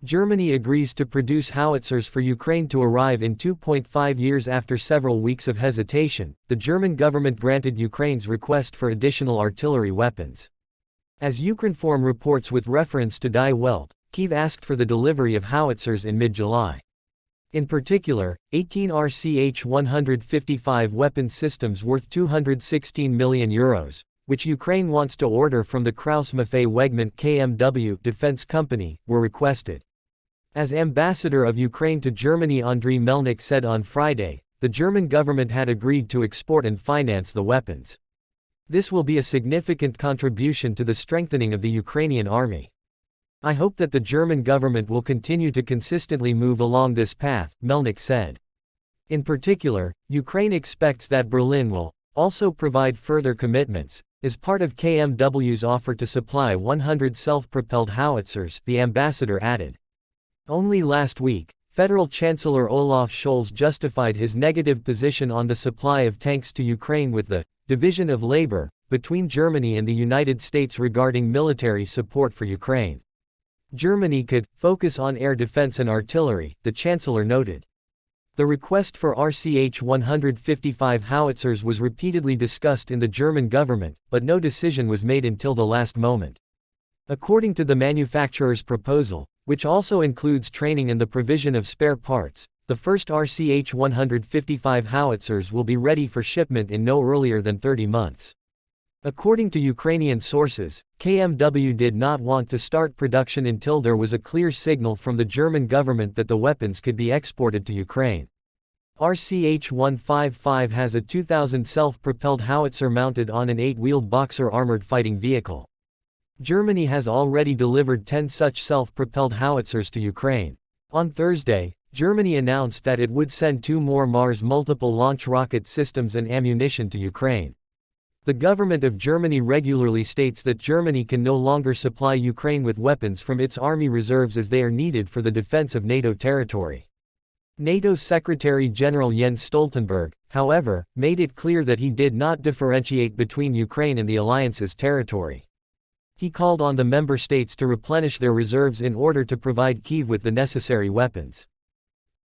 Germany agrees to produce howitzers for Ukraine to arrive in 2.5 years after several weeks of hesitation. The German government granted Ukraine's request for additional artillery weapons. As Ukrinform reports with reference to Die Welt, Kyiv asked for the delivery of howitzers in mid-July. In particular, 18 RCH-155 weapon systems worth €216 million, which Ukraine wants to order from the Krauss-Maffei-Wegmann KMW defense company, were requested. As ambassador of Ukraine to Germany Andriy Melnik said on Friday, the German government had agreed to export and finance the weapons. This will be a significant contribution to the strengthening of the Ukrainian army. I hope that the German government will continue to consistently move along this path, Melnik said. In particular, Ukraine expects that Berlin will also provide further commitments, as part of KMW's offer to supply 100 self-propelled howitzers, the ambassador added. Only last week, Federal Chancellor Olaf Scholz justified his negative position on the supply of tanks to Ukraine with the division of labor between Germany and the United States regarding military support for Ukraine. Germany could focus on air defense and artillery, the Chancellor noted. The request for RCH-155 howitzers was repeatedly discussed in the German government, but no decision was made until the last moment. According to the manufacturer's proposal, which also includes training and the provision of spare parts, the first RCH-155 howitzers will be ready for shipment in no earlier than 30 months. According to Ukrainian sources, KMW did not want to start production until there was a clear signal from the German government that the weapons could be exported to Ukraine. RCH-155 has a 2,000 self-propelled howitzer mounted on an 8-wheeled Boxer armored fighting vehicle. Germany has already delivered 10 such self-propelled howitzers to Ukraine. On Thursday, Germany announced that it would send 2 more Mars multiple launch rocket systems and ammunition to Ukraine. The government of Germany regularly states that Germany can no longer supply Ukraine with weapons from its army reserves as they are needed for the defense of NATO territory. NATO Secretary-General Jens Stoltenberg, however, made it clear that he did not differentiate between Ukraine and the alliance's territory. He called on the member states to replenish their reserves in order to provide Kyiv with the necessary weapons.